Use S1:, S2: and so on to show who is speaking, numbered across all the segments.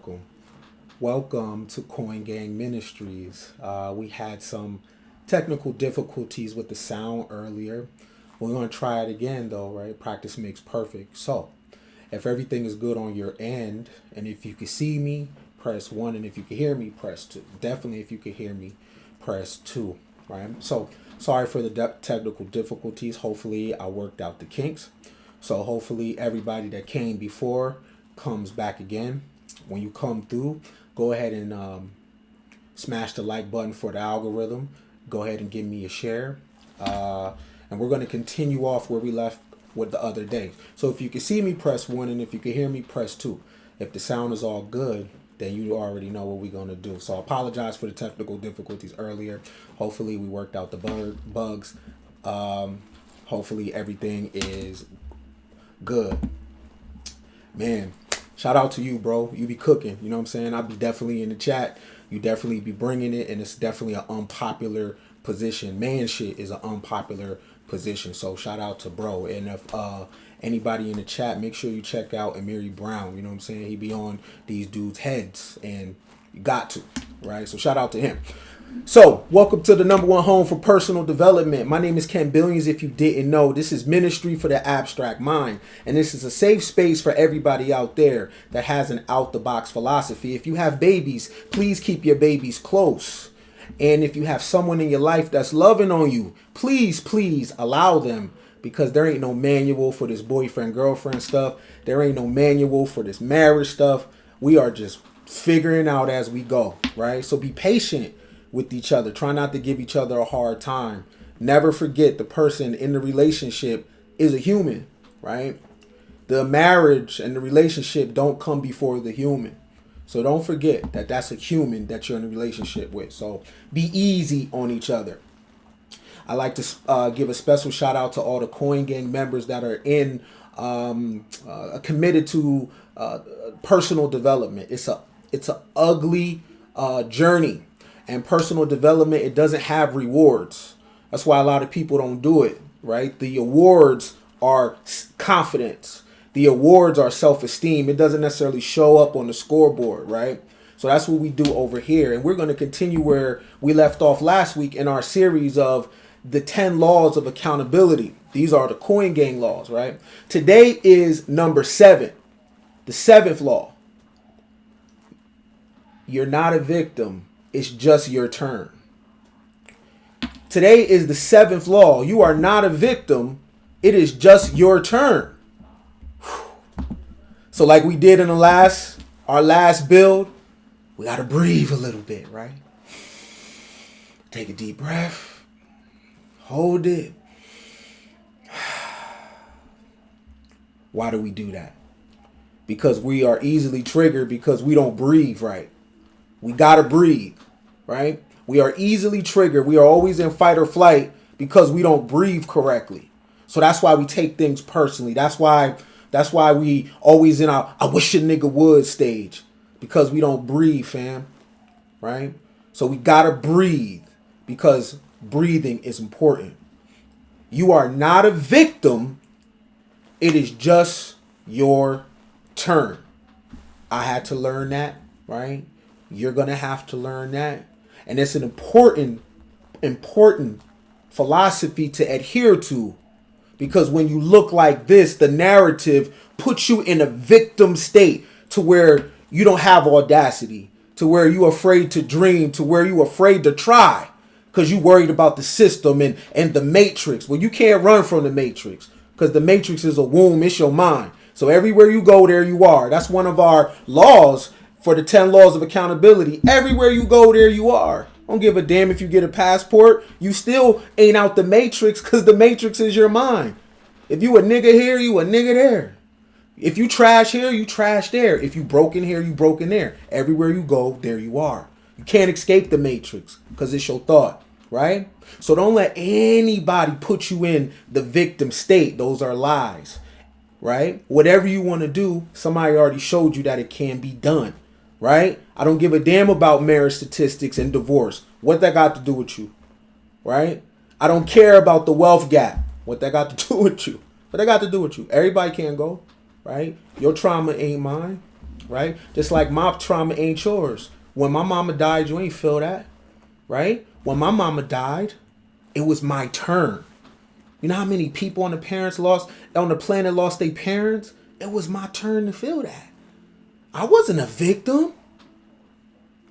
S1: welcome. Welcome to Coin Gang Ministries. We had some technical difficulties with the sound earlier. We're going to try it again, though, right? Practice makes perfect. So, if everything is good on your end, and if you can see me, press 1, and if you can hear me, press 2. Definitely, if you can hear me, press 2, right? So, sorry for the technical difficulties. Hopefully, I worked out the kinks. So, hopefully, everybody that came before comes back again. When you come through, go ahead and smash the like button for the algorithm. Go ahead and give me a share. And we're going to continue off where we left with the other day. So if you can see me, press 1, and if you can hear me, press 2. If the sound is all good, then you already know what we're going to do. So I apologize for the technical difficulties earlier. Hopefully we worked out the bugs. Hopefully everything is good. Man, shout out to you, bro. You be cooking. You know what I'm saying? I'll be definitely in the chat. You definitely be bringing it, and it's definitely an unpopular position. Man shit is an unpopular position. So shout out to bro. And if anybody in the chat, make sure you check out Amiri Brown. You know what I'm saying? He be on these dudes' heads, and you got to, right? So shout out to him. So, welcome to the #1 home for personal development. My name is Ken Billions. If you didn't know, this is Ministry for the Abstract Mind. And this is a safe space for everybody out there that has an out-the-box philosophy. If you have babies, please keep your babies close. And if you have someone in your life that's loving on you, please allow them, because there ain't no manual for this boyfriend-girlfriend stuff. There ain't no manual for this marriage stuff. We are just figuring out as we go, right? So be patient with each other. Try not to give each other a hard time. Never forget the person in the relationship is a human, right? The marriage and the relationship don't come before the human. So don't forget that that's a human that you're in a relationship with. So be easy on each other. I like to give a special shout out to all the Coin Gang members that are in committed to personal development. It's a ugly journey. And personal development, it doesn't have rewards. That's why a lot of people don't do it, right? The awards are confidence. The awards are self-esteem. It doesn't necessarily show up on the scoreboard, right? So that's what we do over here. And we're going to continue where we left off last week in our series of the 10 laws of accountability. These are the Coin Gang laws, right? Today is number 7, the 7th law. You're not a victim. It's just your turn. Today is the 7th law. You are not a victim. It is just your turn. So like we did in our last build, we got to breathe a little bit, right? Take a deep breath. Hold it. Why do we do that? Because we are easily triggered because we don't breathe right. We got to breathe. Right? We are easily triggered. We are always in fight or flight because we don't breathe correctly. So that's why we take things personally. That's why we always in our I wish a nigga would stage, because we don't breathe, fam. Right? So we gotta breathe, because breathing is important. You are not a victim. It is just your turn. I had to learn that, right? You're going to have to learn that. And it's an important philosophy to adhere to, because when you look like this, the narrative puts you in a victim state to where you don't have audacity, to where you're afraid to dream, to where you're afraid to try because you're worried about the system and the matrix. Well, you can't run from the matrix, because the matrix is a womb. It's your mind. So everywhere you go, there you are. That's one of our laws for the 10 laws of accountability. Everywhere you go, there you are. Don't give a damn if you get a passport. You still ain't out the matrix, because the matrix is your mind. If you a nigga here, you a nigga there. If you trash here, you trash there. If you broken here, you broken there. Everywhere you go, there you are. You can't escape the matrix, because it's your thought, right? So don't let anybody put you in the victim state. Those are lies, right? Whatever you want to do, somebody already showed you that it can be done. Right? I don't give a damn about marriage statistics and divorce. What that got to do with you? Right? I don't care about the wealth gap. What that got to do with you? What that got to do with you? Everybody can't go. Right? Your trauma ain't mine. right? Just like my trauma ain't yours. When my mama died, you ain't feel that, right? When my mama died, it was my turn. You know how many people on the planet lost their parents? It was my turn to feel that. I wasn't a victim.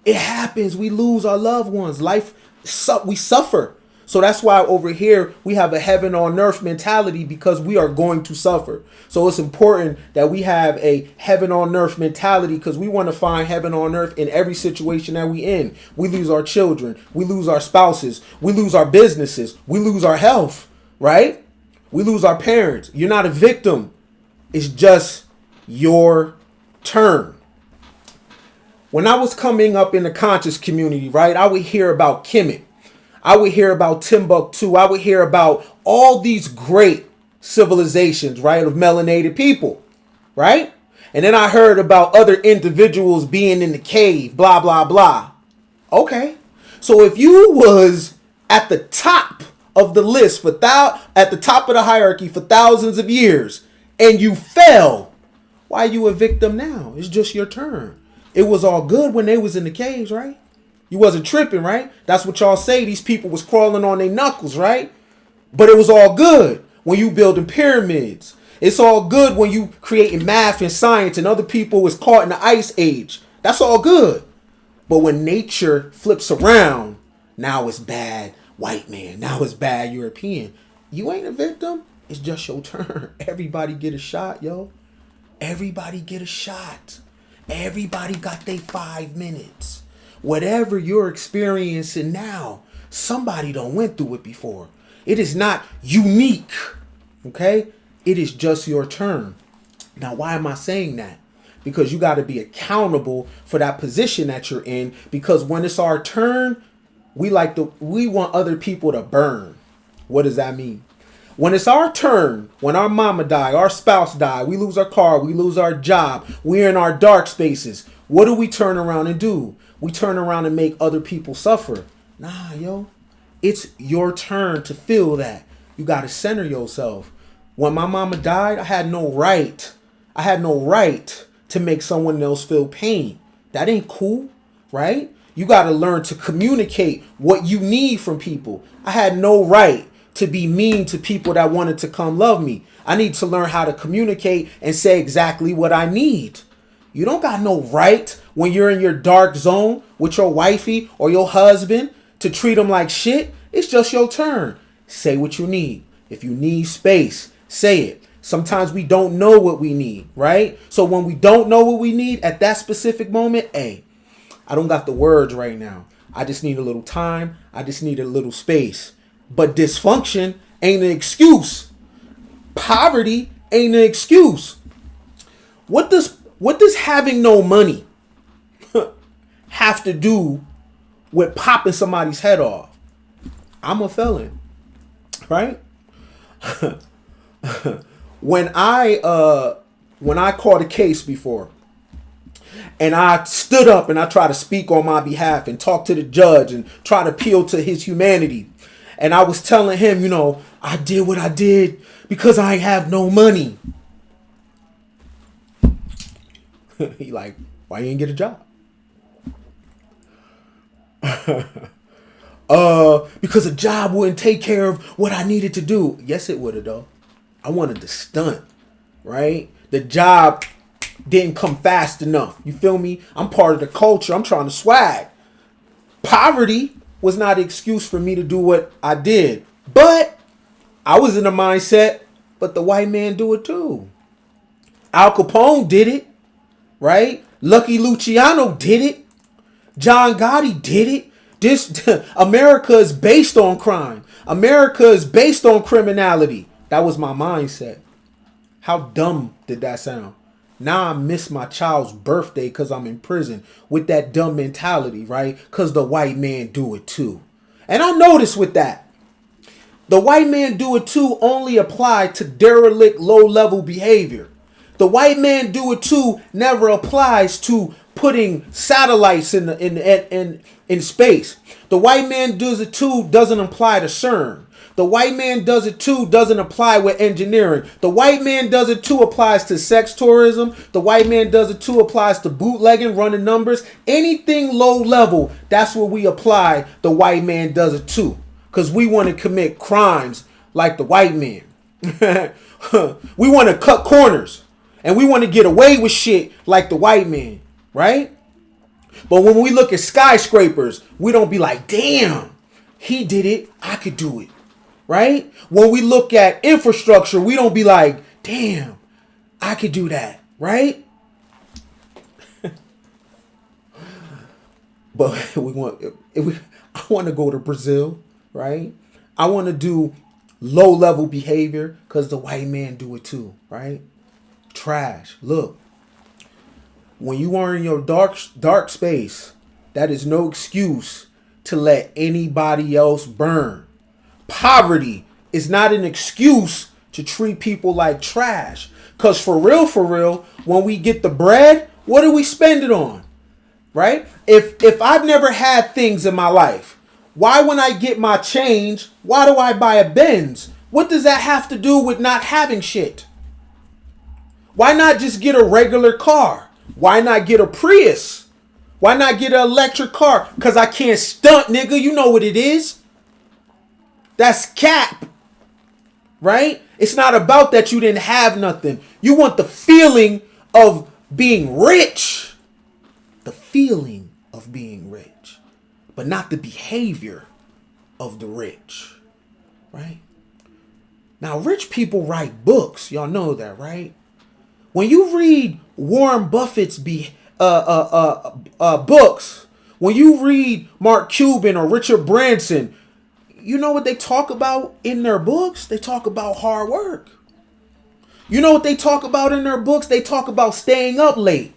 S1: It happens. We lose our loved ones. We suffer. So that's why over here we have a heaven on earth mentality, because we are going to suffer. So it's important that we have a heaven on earth mentality, because we want to find heaven on earth in every situation that we in. We lose our children. We lose our spouses. We lose our businesses. We lose our health, right? We lose our parents. You're not a victim. It's just your turn. When I was coming up in the conscious community, right, I would hear about Kemet. I would hear about Timbuktu. I would hear about all these great civilizations, right, of melanated people, right? And then I heard about other individuals being in the cave, blah, blah, blah. Okay. So if you was at the top of the list at the top of the hierarchy for thousands of years and you fell, why are you a victim now? It's just your turn. It was all good when they was in the caves, right? You wasn't tripping, right? That's what y'all say. These people was crawling on their knuckles, right? But it was all good when you building pyramids. It's all good when you creating math and science and other people was caught in the ice age. That's all good. But when nature flips around, now it's bad white man. Now it's bad European. You ain't a victim. It's just your turn. Everybody get a shot, yo. Everybody get a shot. Everybody got their 5 minutes. Whatever you're experiencing now, somebody done went through it before. It is not unique, okay? It is just your turn. Now, why am I saying that? Because you got to be accountable for that position that you're in. Because when it's our turn, we want other people to burn. What does that mean? When it's our turn, when our mama die, our spouse die, we lose our car, we lose our job, we're in our dark spaces. What do we turn around and do? We turn around and make other people suffer. Nah, yo. It's your turn to feel that. You got to center yourself. When my mama died, I had no right. To make someone else feel pain. That ain't cool, right? You got to learn to communicate what you need from people. I had no right to be mean to people that wanted to come love me. I need to learn how to communicate and say exactly what I need. You don't got no right when you're in your dark zone with your wifey or your husband to treat them like shit. It's just your turn. Say what you need. If you need space, say it. Sometimes we don't know what we need, right? So when we don't know what we need at that specific moment, hey, I don't got the words right now. I just need a little time. I just need a little space. But dysfunction ain't an excuse. Poverty ain't an excuse. What does having no money have to do with popping somebody's head off? I'm a felon, right? When I caught a case before, and I stood up and I tried to speak on my behalf and talk to the judge and try to appeal to his humanity. And I was telling him, I did what I did because I have no money. He like, why you ain't get a job? Because a job wouldn't take care of what I needed to do. Yes, it would have though. I wanted to stunt, right? The job didn't come fast enough. You feel me? I'm part of the culture. I'm trying to swag. Poverty was not an excuse for me to do what I did. But I was in the mindset, but the white man do it too. Al Capone did it, right? Lucky Luciano did it. John Gotti did it. America is based on crime. America is based on criminality. That was my mindset. How dumb did that sound? Now I miss my child's birthday because I'm in prison with that dumb mentality, right? Because the white man do it too. And I noticed with that, the white man do it too only applied to derelict low-level behavior. The white man do it too never applies to putting satellites in space. The white man does it too doesn't apply to CERN. The white man does it too doesn't apply with engineering. The white man does it too applies to sex tourism. The white man does it too applies to bootlegging, running numbers. Anything low level, that's where we apply the white man does it too. Because we want to commit crimes like the white man. We want to cut corners. And we want to get away with shit like the white man. Right? But when we look at skyscrapers, we don't be like, damn, he did it, I could do it. Right? When we look at infrastructure, we don't be like, damn, I could do that. Right? But I want to go to Brazil. Right? I want to do low level behavior because the white man do it too. Right? Trash. Look. When you are in your dark space, that is no excuse to let anybody else burn. Poverty is not an excuse to treat people like trash. Because for real, when we get the bread, what do we spend it on? Right? If I've never had things in my life, why when I get my change, why do I buy a Benz? What does that have to do with not having shit? Why not just get a regular car? Why not get a Prius? Why not get an electric car? Because I can't stunt, nigga. You know what it is. That's cap. Right? It's not about that you didn't have nothing. You want the feeling of being rich. The feeling of being rich. But not the behavior of the rich. Right? Now, rich people write books. Y'all know that, right? When you read Warren Buffett's books, when you read Mark Cuban or Richard Branson, you know what they talk about in their books? They talk about hard work. You know what they talk about in their books? They talk about staying up late.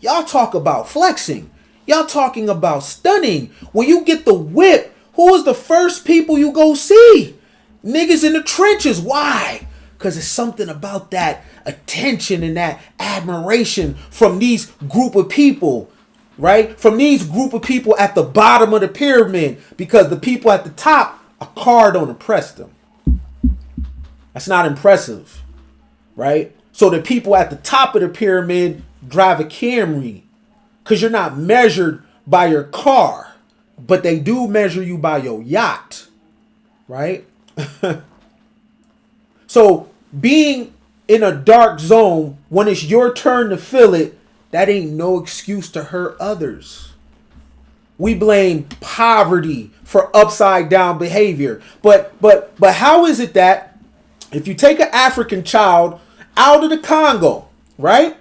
S1: Y'all talk about flexing. Y'all talking about stunning. When you get the whip, who is the first people you go see? Niggas in the trenches. Why? Because it's something about that attention and that admiration from these group of people, right? From these group of people at the bottom of the pyramid, because the people at the top, a car don't impress them. That's not impressive, right? So the people at the top of the pyramid drive a Camry because you're not measured by your car, but they do measure you by your yacht, right? So being in a dark zone when it's your turn to feel it, that ain't no excuse to hurt others. We blame poverty for upside down behavior. But how is it that if you take an African child out of the Congo, right?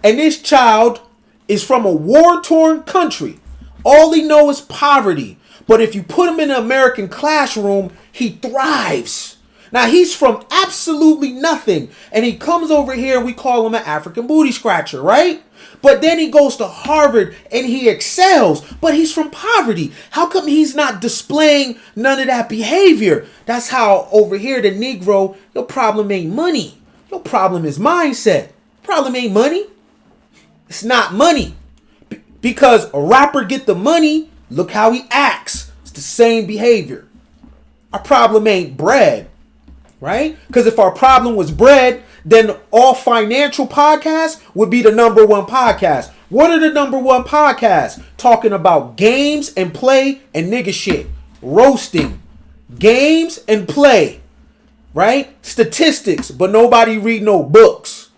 S1: And this child is from a war-torn country. All he knows is poverty. But if you put him in an American classroom, he thrives. Now, he's from absolutely nothing. And he comes over here and we call him an African booty scratcher, right? But then he goes to Harvard and he excels. But he's from poverty. How come he's not displaying none of that behavior? That's how over here, the Negro, your problem ain't money. Your problem is mindset. Problem ain't money. It's not money. Because a rapper get the money, look how he acts. It's the same behavior. Our problem ain't bread. Right? Because if our problem was bread, then all financial podcasts would be the number one podcast. What are the number one podcasts? Talking about games and play and nigga shit. Roasting. Games and play. Right? Statistics, but nobody read no books.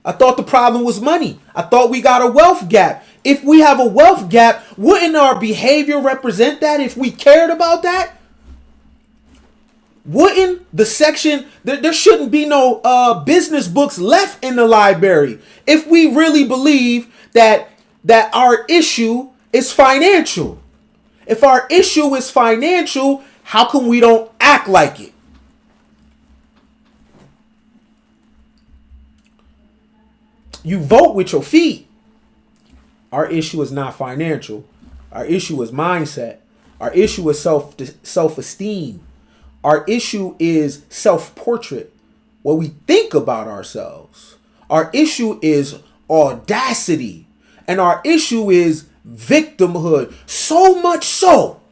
S1: I thought the problem was money. I thought we got a wealth gap. If we have a wealth gap, wouldn't our behavior represent that if we cared about that? Wouldn't the section, there shouldn't be no business books left in the library if we really believe that our issue is financial. If our issue is financial, how come we don't act like it? You vote with your feet. Our issue is not financial. Our issue is mindset. Our issue is self-esteem. Our issue is self-portrait, what we think about ourselves. Our issue is audacity. And our issue is victimhood. So much so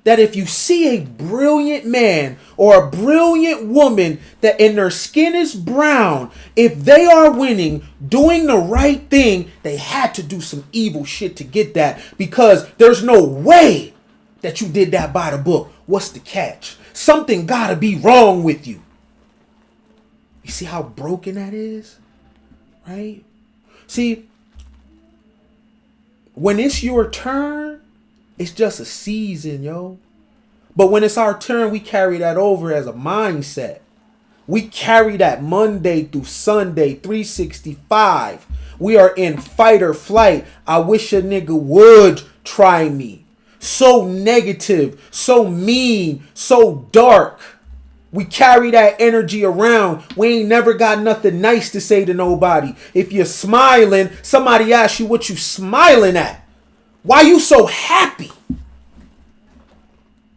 S1: that if you see a brilliant man or a brilliant woman that in their skin is brown, if they are winning, doing the right thing, they had to do some evil shit to get that, because there's no way that you did that by the book. What's the catch? Something gotta be wrong with you. You see how broken that is? Right? See, when it's your turn, it's just a season, yo. But when it's our turn, we carry that over as a mindset. We carry that Monday through Sunday, 365. We are in fight or flight. I wish a nigga would try me. So negative, so mean, so dark. We carry that energy around. We ain't never got nothing nice to say to nobody. If you're smiling, somebody asks you what you smiling at. Why you so happy?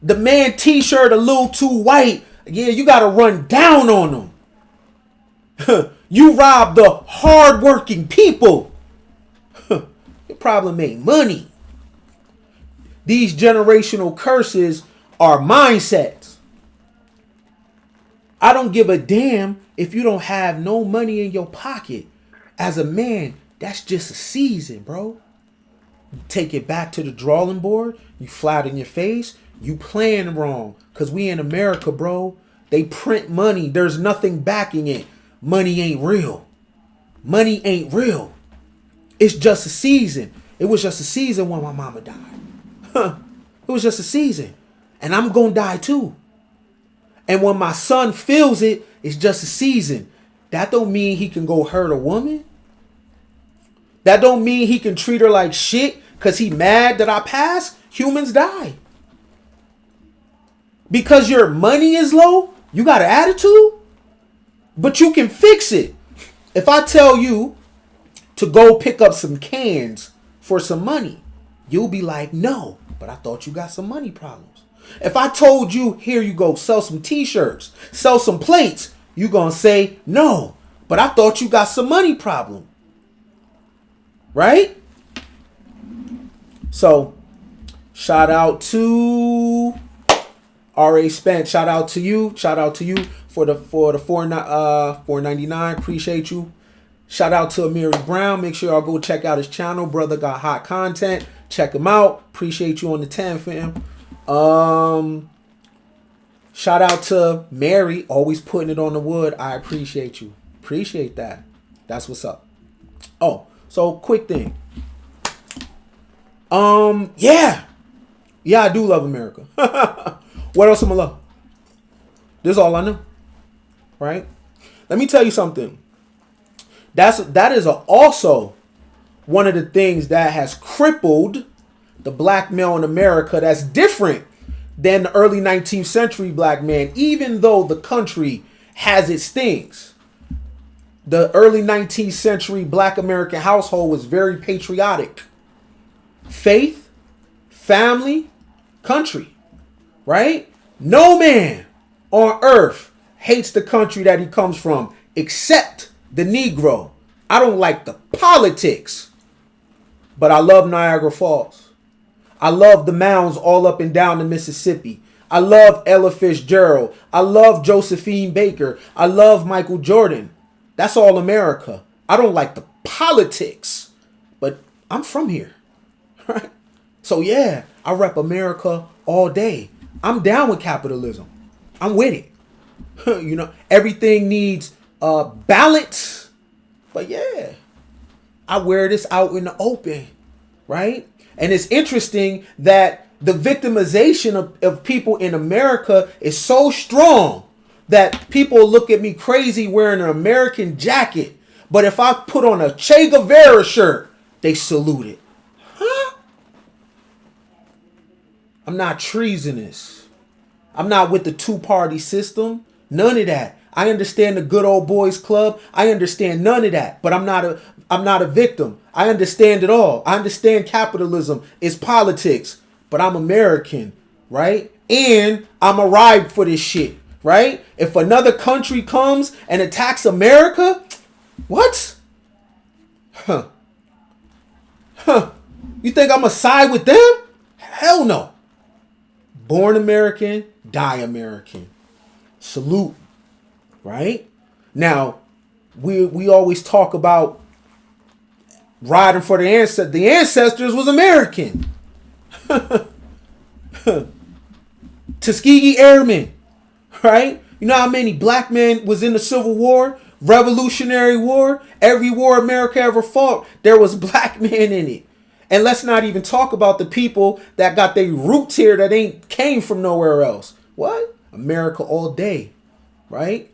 S1: The man t-shirt a little too white. Yeah, you got to run down on them. You rob the hardworking people. Your problem ain't money. These generational curses are mindsets. I don't give a damn if you don't have no money in your pocket. As a man, that's just a season, bro. You take it back to the drawing board. You flat in your face. You playing wrong. Because we in America, bro. They print money. There's nothing backing it. Money ain't real. Money ain't real. It's just a season. It was just a season when my mama died. It was just a season. And I'm going to die too. And when my son feels it, it's just a season. That don't mean he can go hurt a woman. That don't mean he can treat her like shit because he mad that I passed. Humans die. Because your money is low, you got an attitude, but you can fix it. If I tell you to go pick up some cans for some money, you'll be like, no, but I thought you got some money problems. If I told you, here you go, sell some t-shirts, sell some plates, you gonna say, no, but I thought you got some money problem. Right? So, shout out to R.A. Spence. Shout out to you. Shout out to you for the $4.99. Appreciate you. Shout out to Amiri Brown. Make sure y'all go check out his channel. Brother got hot content. Check him out. Appreciate you on the 10, fam. Shout out to Mary. Always putting it on the wood. I appreciate you. Appreciate that. That's what's up. Oh, so quick thing. Yeah, I do love America. What else am I love? This is all I know, right? Let me tell you something. That is also one of the things that has crippled the black male in America. That's different than the early 19th century black man, even though the country has its things. The early 19th century black American household was very patriotic. Faith, family, country, right? No man on earth hates the country that he comes from except the Negro. I don't like the politics, but I love Niagara Falls. I love the mounds all up and down the Mississippi. I love Ella Fitzgerald. I love Josephine Baker. I love Michael Jordan. That's all America. I don't like the politics, but I'm from here. Right? So yeah, I rep America all day. I'm down with capitalism. I'm with it. You know, everything needs balance. But yeah, I wear this out in the open, right? And it's interesting that the victimization of people in America is so strong that people look at me crazy wearing an American jacket. But if I put on a Che Guevara shirt, they salute it. Huh? I'm not treasonous. I'm not with the two-party system. None of that. I understand the good old boys club. I understand none of that. But I'm not a victim. I understand it all. I understand capitalism is politics. But I'm American, right? And I'm a ride for this shit, right? If another country comes and attacks America, what? Huh. You think I'm gonna side with them? Hell no. Born American, die American. Salute, right? Now, we always talk about riding for the ancestors. The ancestors was American. Tuskegee Airmen, right? You know how many black men was in the Civil War, Revolutionary War, every war America ever fought, there was black men in it. And let's not even talk about the people that got their roots here that ain't came from nowhere else. What? America all day, right?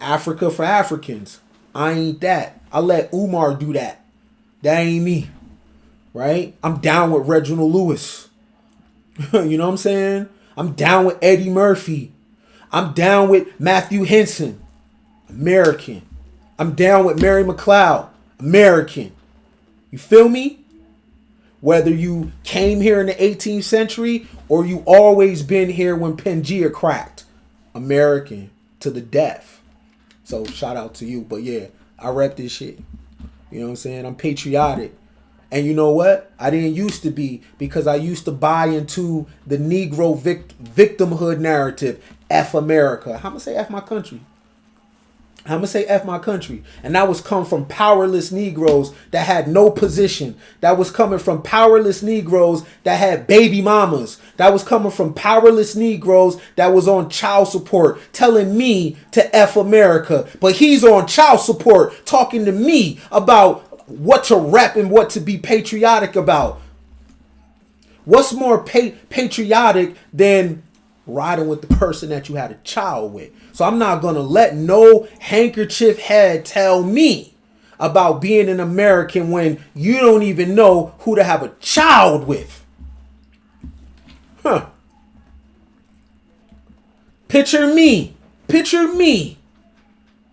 S1: Africa for Africans. I ain't that. I let Umar do that. That ain't me, right? I'm down with Reginald Lewis. You know what I'm saying? I'm down with Eddie Murphy. I'm down with Matthew Henson. American. I'm down with Mary McLeod. American. You feel me? Whether you came here in the 18th century or you always been here when Pangea cracked. American to the death. So shout out to you. But yeah, I rep this shit. You know what I'm saying? I'm patriotic. And you know what? I didn't used to be, because I used to buy into the Negro victimhood narrative. F America. I'm going to say F my country. I'm going to say F my country. And that was come from powerless Negroes that had no position. That was coming from powerless Negroes that had baby mamas. That was coming from powerless Negroes that was on child support telling me to F America. But he's on child support talking to me about what to rep and what to be patriotic about. What's more patriotic than riding with the person that you had a child with? So I'm not going to let no handkerchief head tell me about being an American when you don't even know who to have a child with. Huh. Picture me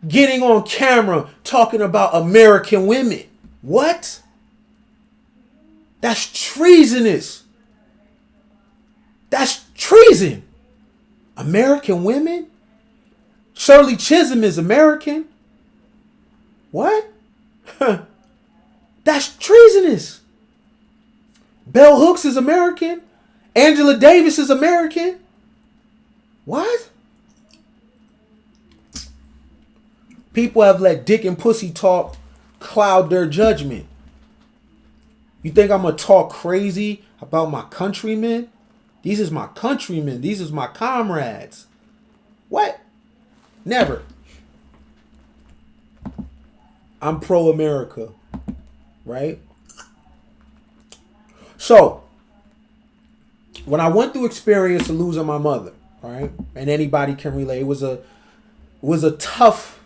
S1: getting on camera talking about American women. What? That's treasonous. That's treason. American women? Shirley Chisholm is American. What? That's treasonous. Bell Hooks is American. Angela Davis is American. What? People have let dick and pussy talk cloud their judgment. You think I'm going to talk crazy about my countrymen? These is my countrymen. These is my comrades. What? Never. I'm pro-America. Right? So, when I went through experience of losing my mother, right? And anybody can relate. It was a tough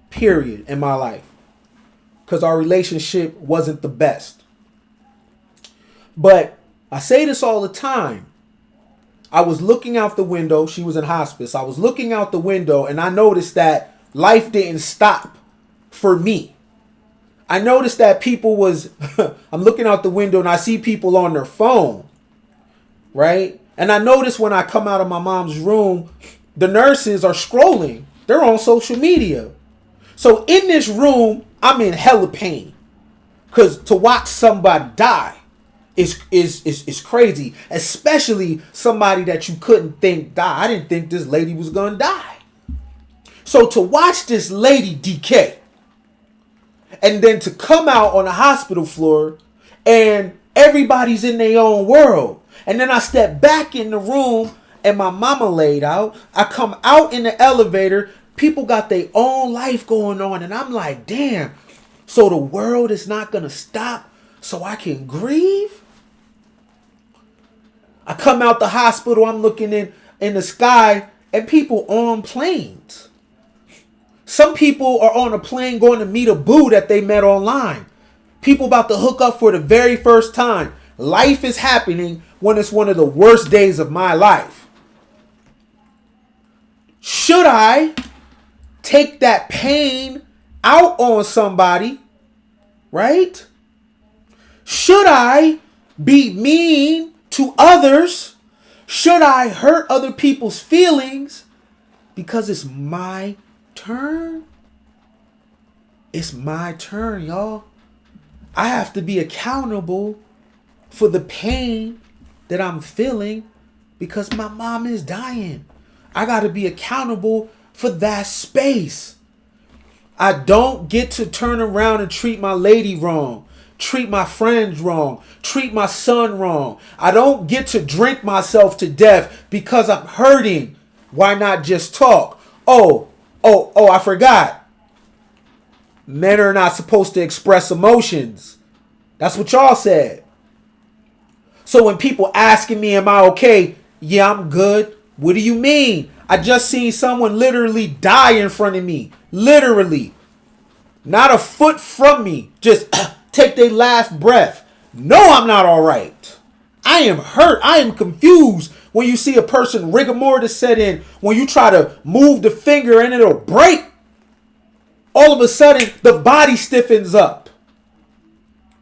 S1: period in my life, because our relationship wasn't the best. But I say this all the time. I was looking out the window. She was in hospice. I was looking out the window and I noticed that life didn't stop for me. I noticed that people was, I'm looking out the window and I see people on their phone, right? And I noticed when I come out of my mom's room, the nurses are scrolling. They're on social media. So in this room, I'm in hella pain, because to watch somebody die is crazy, especially somebody that you couldn't think die. I didn't think this lady was gonna die. So to watch this lady decay, and then to come out on the hospital floor and everybody's in their own world. And then I step back in the room and my mama laid out. I come out in the elevator. People got their own life going on. And I'm like, damn, so the world is not going to stop so I can grieve? I come out the hospital. I'm looking in the sky and people on planes. Some people are on a plane going to meet a boo that they met online. People about to hook up for the very first time. Life is happening when it's one of the worst days of my life. Should I take that pain out on somebody? Right? Should I be mean to others? Should I hurt other people's feelings because it's my turn? It's my turn, y'all. I have to be accountable for the pain that I'm feeling because my mom is dying. I got to be accountable for that space. I don't get to turn around and treat my lady wrong, treat my friends wrong, treat my son wrong. I don't get to drink myself to death because I'm hurting. Why not just talk? Oh, I forgot. Men are not supposed to express emotions. That's what y'all said. So when people asking me, am I okay? Yeah, I'm good. What do you mean? I just seen someone literally die in front of me. Literally. Not a foot from me. Just take their last breath. No, I'm not all right. I am hurt. I am confused when you see a person rigor mortis set in. When you try to move the finger and it'll break. All of a sudden, the body stiffens up.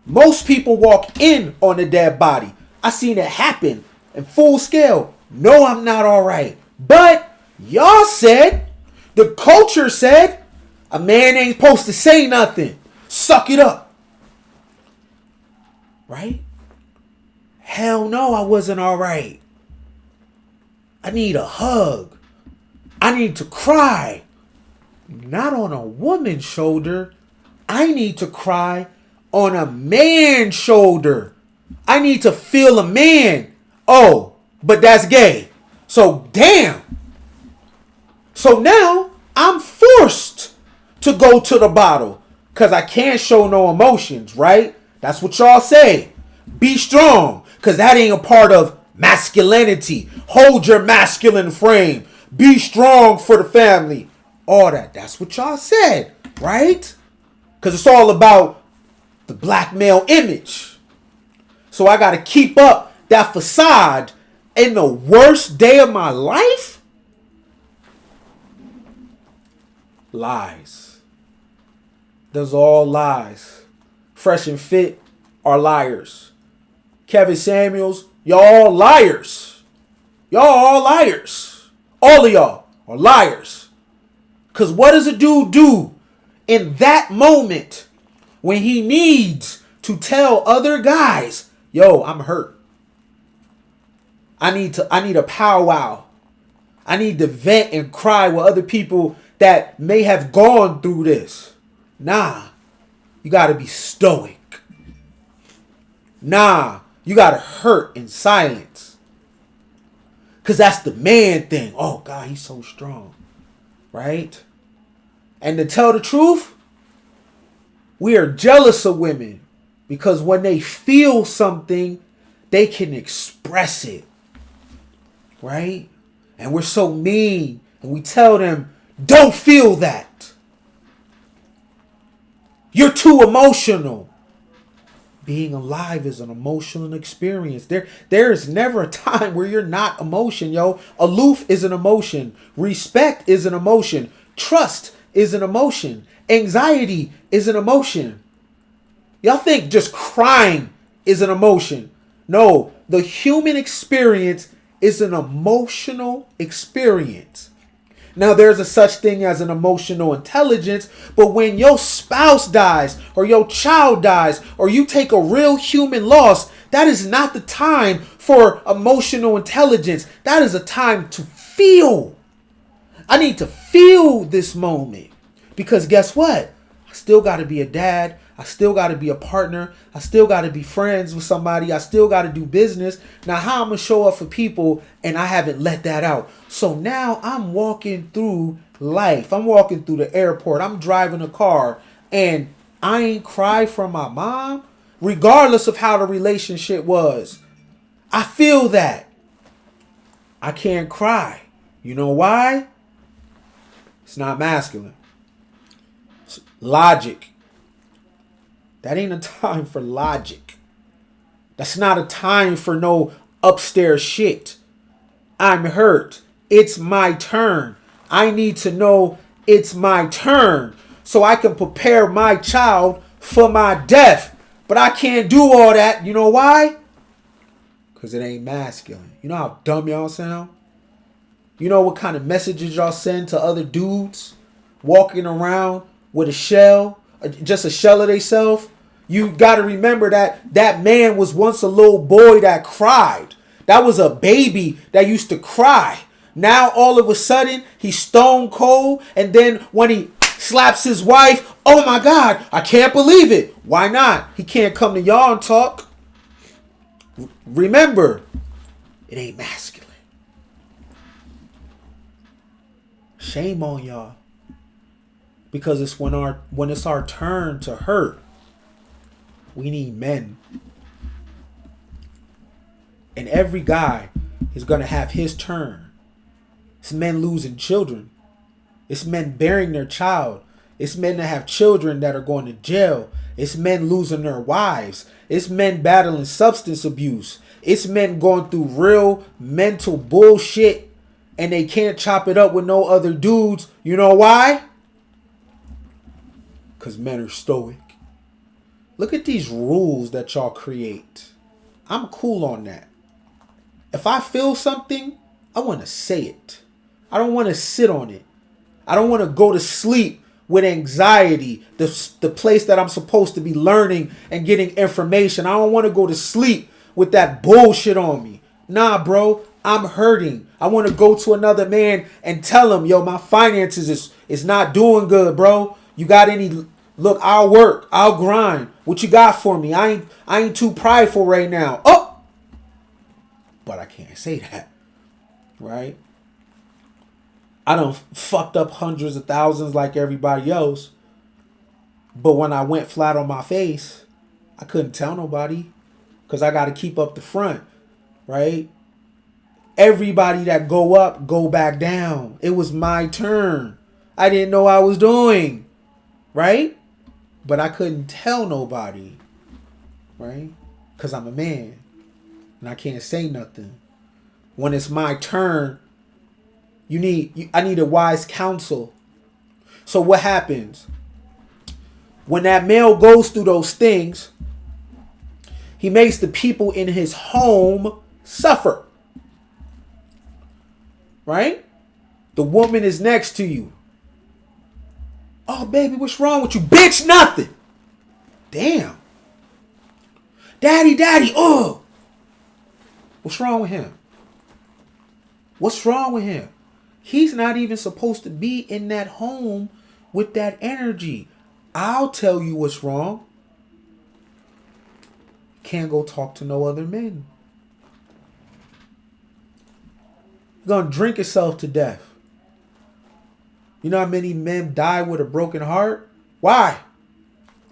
S1: Most people walk in on a dead body. I seen it happen in full scale. No, I'm not all right. But y'all said, the culture said, a man ain't supposed to say nothing. Suck it up. Right? Hell no, I wasn't all right. I need a hug. I need to cry. Not on a woman's shoulder. I need to cry on a man's shoulder. I need to feel a man. Oh, but that's gay. So damn. So now I'm forced to go to the bottle because I can't show no emotions, right? That's what y'all say. Be strong because that ain't a part of masculinity. Hold your masculine frame. Be strong for the family. All that. That's what y'all said, right? Because it's all about the black male image. So I got to keep up that facade in the worst day of my life? Lies. Those are all lies. Fresh and Fit are liars. Kevin Samuels, y'all all liars. Y'all all liars. All of y'all are liars. Because what does a dude do in that moment when he needs to tell other guys, yo, I'm hurt. I need a powwow. I need to vent and cry with other people that may have gone through this. Nah, you got to be stoic. Nah, you got to hurt in silence. Because that's the man thing. Oh, God, he's so strong. Right? And to tell the truth, we are jealous of women because when they feel something, they can express it. Right? And we're so mean and we tell them, don't feel that. You're too emotional. Being alive is an emotional experience. There is never a time where you're not emotion, yo. Aloof is an emotion. Respect is an emotion. Trust is an emotion. Anxiety is an emotion. Y'all think just crying is an emotion. No, the human experience is an emotional experience. Now, there's a such thing as an emotional intelligence, but when your spouse dies or your child dies or you take a real human loss, that is not the time for emotional intelligence. That is a time to feel. I need to feel this moment because guess what? I still got to be a dad. I still got to be a partner. I still got to be friends with somebody. I still got to do business. Now, how I'm going to show up for people and I haven't let that out. So now I'm walking through life. I'm walking through the airport. I'm driving a car and I ain't cried from my mom, regardless of how the relationship was. I feel that. I can't cry. You know why? It's not masculine. It's logic. That ain't a time for logic. That's not a time for no upstairs shit. I'm hurt. It's my turn. I need to know it's my turn so I can prepare my child for my death. But I can't do all that. You know why? Because it ain't masculine. You know how dumb y'all sound? You know what kind of messages y'all send to other dudes walking around with a shell, just a shell of themselves? You got to remember that that man was once a little boy that cried. That was a baby that used to cry. Now all of a sudden he's stone cold, and then when he slaps his wife, oh my God, I can't believe it. Why not? He can't come to y'all and talk. Remember, it ain't masculine. Shame on y'all. Because it's when it's our turn to hurt, we need men. And every guy is going to have his turn. It's men losing children. It's men burying their child. It's men that have children that are going to jail. It's men losing their wives. It's men battling substance abuse. It's men going through real mental bullshit and they can't chop it up with no other dudes. You know why? Because men are stoic. Look at these rules that y'all create. I'm cool on that. If I feel something, I want to say it. I don't want to sit on it. I don't want to go to sleep with anxiety, the place that I'm supposed to be learning and getting information. I don't want to go to sleep with that bullshit on me. Nah, bro, I'm hurting. I want to go to another man and tell him, yo, my finances is not doing good, bro. You got any... Look, I'll work. I'll grind. What you got for me? I ain't too prideful right now. Oh! But I can't say that. Right? I done fucked up hundreds of thousands like everybody else. But when I went flat on my face, I couldn't tell nobody. Because I got to keep up the front. Right? Everybody that go up, go back down. It was my turn. I didn't know what I was doing. Right? But I couldn't tell nobody, right? Because I'm a man and I can't say nothing. When it's my turn, I need a wise counsel. So what happens? When that male goes through those things, he makes the people in his home suffer, right? The woman is next to you. Oh, baby, what's wrong with you? Bitch, nothing. Damn. Daddy, oh. What's wrong with him? What's wrong with him? He's not even supposed to be in that home with that energy. I'll tell you what's wrong. Can't go talk to no other men. You're going to drink yourself to death. You know how many men die with a broken heart? Why?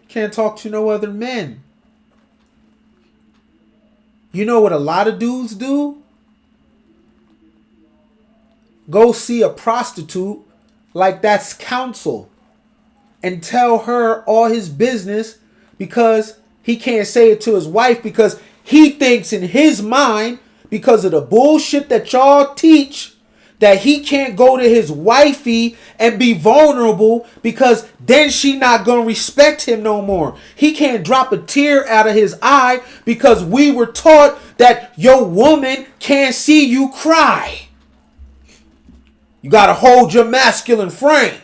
S1: Can't talk to no other men. You know what a lot of dudes do? Go see a prostitute like that's counsel and tell her all his business because he can't say it to his wife because he thinks in his mind, because of the bullshit that y'all teach, that he can't go to his wifey and be vulnerable because then she not going to respect him no more. He can't drop a tear out of his eye because we were taught that your woman can't see you cry. You got to hold your masculine frame.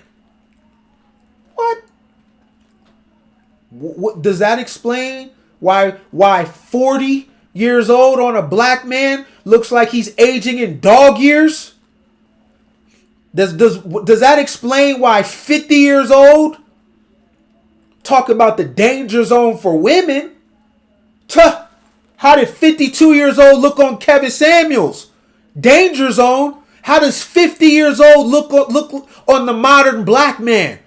S1: What does that explain why 40 years old on a black man looks like he's aging in dog years? Does that explain why 50 years old talk about the danger zone for women? How did 52 years old look on Kevin Samuels? Danger zone. How does 50 years old look on the modern black man?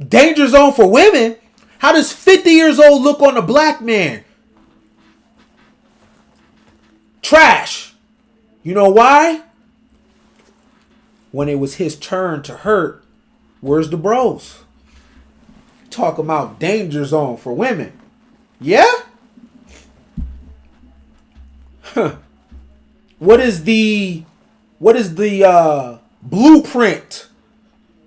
S1: Danger zone for women. How does 50 years old look on a black man? Trash. You know why? When it was his turn to hurt, where's the bros? Talk about danger zone for women. Yeah? Huh. What is the blueprint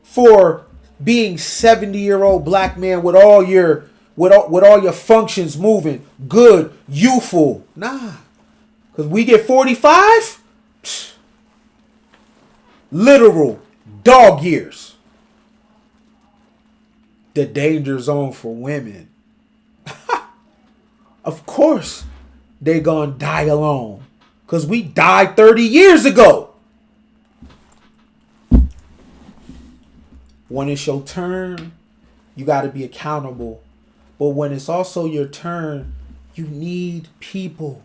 S1: for being 70-year-old black man with all your functions moving good, youthful? Nah. Cause we get 45? Psst. Literal dog years. The danger zone for women. Of course they gonna die alone. Because we died 30 years ago. When it's your turn, you got to be accountable. But when it's also your turn, you need people.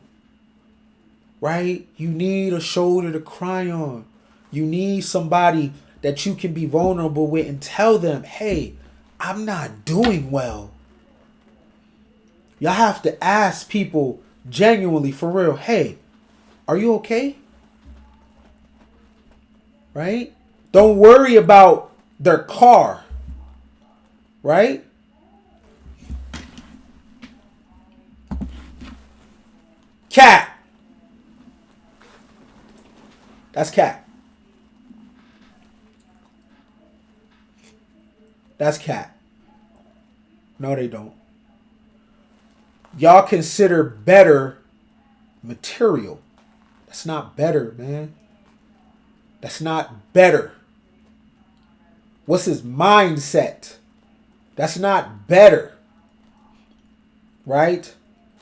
S1: Right? You need a shoulder to cry on. You need somebody that you can be vulnerable with and tell them, hey, I'm not doing well. Y'all have to ask people genuinely, for real, hey, are you okay? Right? Don't worry about their car. Right? Cat. That's cat. That's cat. No, they don't. Y'all consider better material. That's not better, man. That's not better. What's his mindset? That's not better. Right?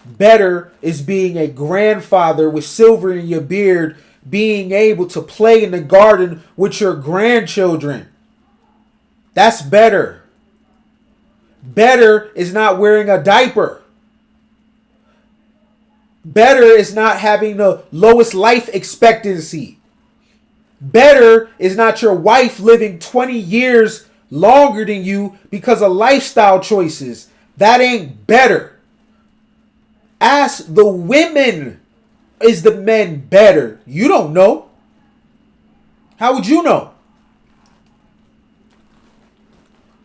S1: Better is being a grandfather with silver in your beard, being able to play in the garden with your grandchildren. That's better. Better is not wearing a diaper. Better is not having the lowest life expectancy. Better is not your wife living 20 years longer than you because of lifestyle choices. That ain't better. Ask the women, is the men better? You don't know. How would you know?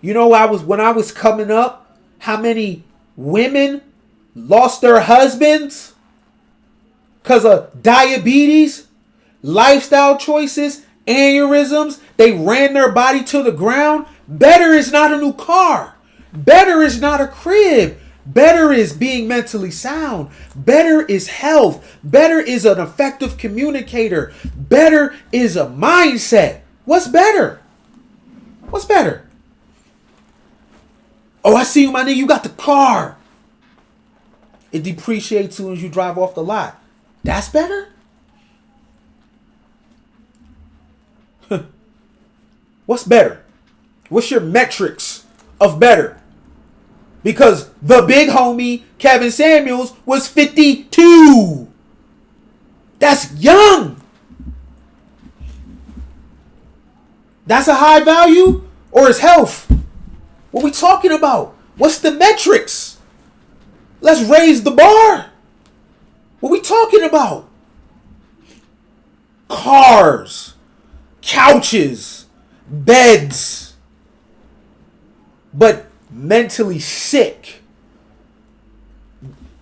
S1: You know, when I was coming up, how many women lost their husbands because of diabetes, lifestyle choices, aneurysms? They ran their body to the ground. Better is not a new car. Better is not a crib. Better is being mentally sound. Better is health. Better is an effective communicator. Better is a mindset. What's better? What's better? Oh, I see you, my nigga. You got the car. It depreciates as soon as you drive off the lot. That's better? What's better? What's your metrics of better? Because the big homie, Kevin Samuels, was 52. That's young. That's a high value? Or is health? What we talking about? What's the metrics? Let's raise the bar. What we talking about? Cars, couches, beds, but mentally sick,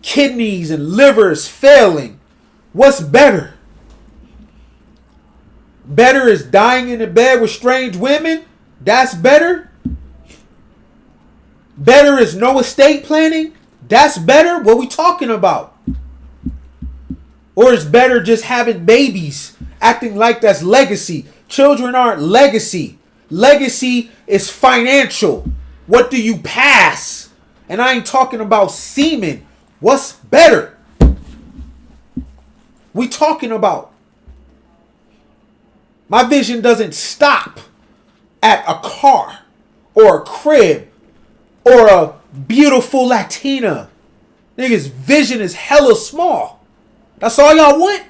S1: kidneys and livers failing. What's better? Better is dying in the bed with strange women? That's better? Better is no estate planning? That's better? What we talking about? Or is better just having babies, acting like that's legacy? Children aren't legacy. Legacy is financial. What do you pass? And I ain't talking about semen. What's better? We talking about. My vision doesn't stop at a car or a crib or a beautiful Latina. Niggas' vision is hella small. That's all y'all want?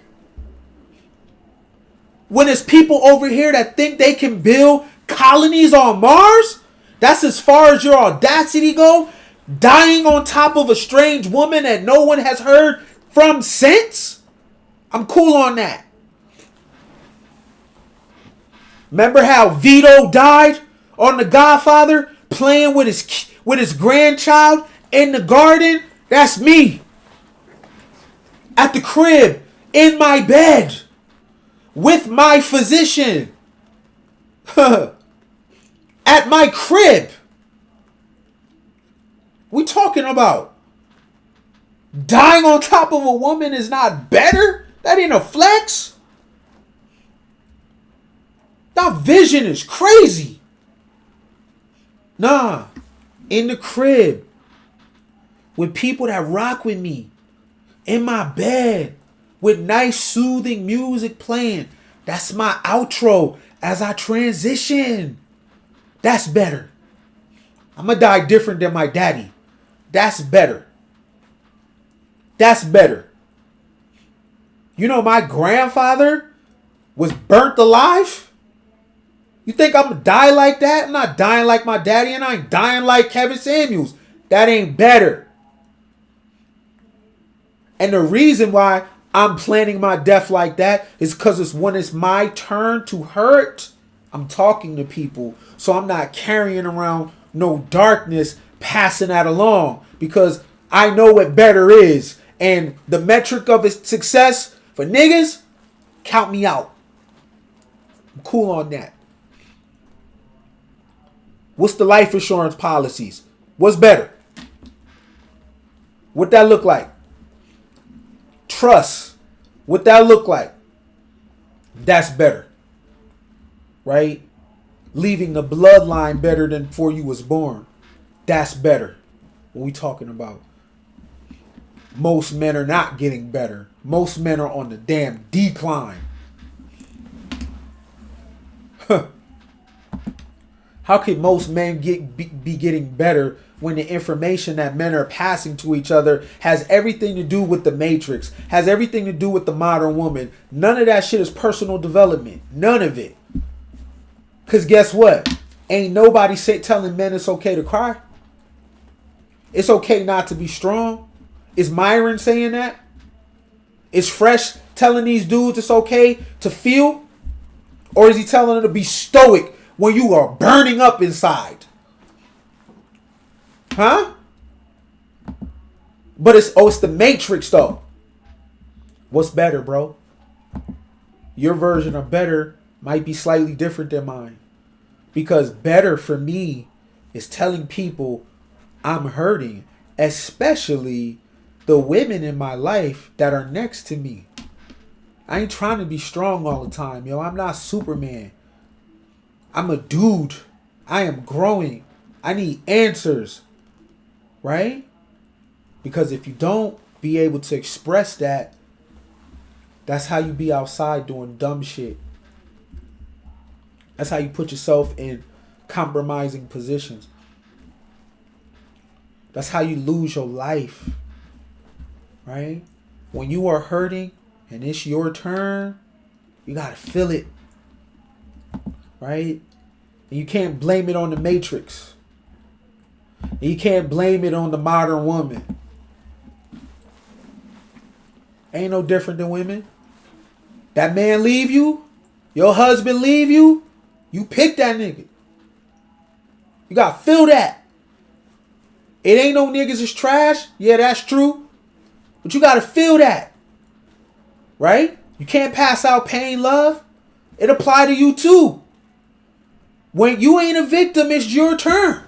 S1: When there's people over here that think they can build colonies on Mars? That's as far as your audacity go? Dying on top of a strange woman that no one has heard from since? I'm cool on that. Remember how Vito died on The Godfather playing with his grandchild in the garden? That's me. At the crib, in my bed, with my physician. At my crib. We talking about dying on top of a woman is not better? That ain't a flex. That vision is crazy. Nah. In the crib. With people that rock with me. In my bed. with nice soothing music playing. That's my outro as I transition. That's better. I'm gonna die different than my daddy. That's better. That's better. You know, my grandfather was burnt alive. You think I'm gonna die like that? I'm not dying like my daddy, and I ain't dying like Kevin Samuels. That ain't better. And the reason why I'm planning my death like that is because it's when it's my turn to hurt, I'm talking to people. So I'm not carrying around no darkness, passing that along, because I know what better is. And the metric of its success for niggas, count me out. I'm cool on that. What's the life insurance policies? What's better? What that look like? Trust. What that look like? That's better. Right? Leaving the bloodline better than before you was born. That's better. What we talking about? Most men are not getting better. Most men are on the damn decline. Huh. How could most men be getting better when the information that men are passing to each other has everything to do with the matrix, has everything to do with the modern woman? None of that shit is personal development. None of it. Because guess what? Ain't nobody telling men it's okay to cry. It's okay not to be strong. Is Myron saying that? Is Fresh telling these dudes it's okay to feel? Or is he telling them to be stoic when you are burning up inside? Huh? But it's the Matrix though. What's better, bro? Your version of better might be slightly different than mine. Because better for me is telling people I'm hurting, especially the women in my life that are next to me. I ain't trying to be strong all the time, yo. I'm not Superman. I'm a dude. I am growing. I need answers. Right? Because if you don't be able to express that, that's how you be outside doing dumb shit. That's how you put yourself in compromising positions. That's how you lose your life. Right? When you are hurting and it's your turn, you gotta feel it. Right? And you can't blame it on the Matrix. And you can't blame it on the modern woman. Ain't no different than women. That man leave you, your husband leave you, you pick that nigga. You gotta feel that. It ain't no niggas is trash. Yeah, that's true. But you gotta feel that. Right? You can't pass out pain, love. It apply to you too. When you ain't a victim, it's your turn.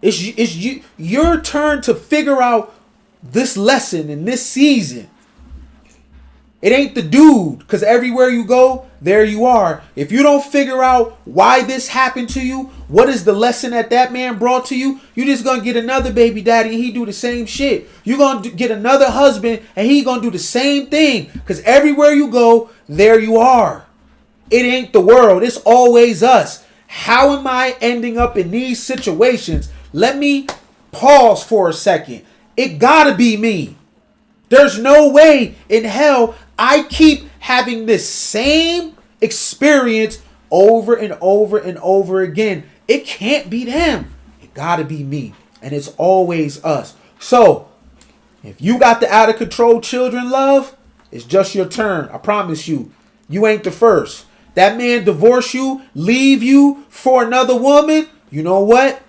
S1: It's your turn to figure out this lesson in this season. It ain't the dude, because everywhere you go, there you are. If you don't figure out why this happened to you, what is the lesson that man brought to you, you just gonna get another baby daddy and he do the same shit. You gonna get another husband and he gonna do the same thing, because everywhere you go, there you are. It ain't the world. It's always us. How am I ending up in these situations? Let me pause for a second. It gotta be me. There's no way in hell I keep having this same experience over and over and over again. It can't be them. It gotta be me. And it's always us. So, if you got the out of control children, love, it's just your turn. I promise you. You ain't the first. That man divorce you, leave you for another woman. You know what?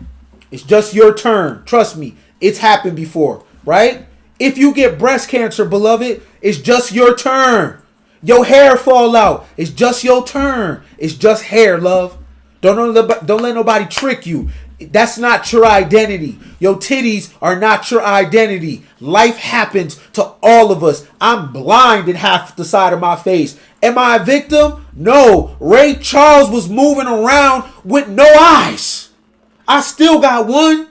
S1: It's just your turn. Trust me. It's happened before, right? If you get breast cancer, beloved, it's just your turn. Your hair fall out. It's just your turn. It's just hair, love. Don't let nobody trick you. That's not your identity. Your titties are not your identity. Life happens to all of us. I'm blind in half the side of my face. Am I a victim? No. Ray Charles was moving around with no eyes. I still got one.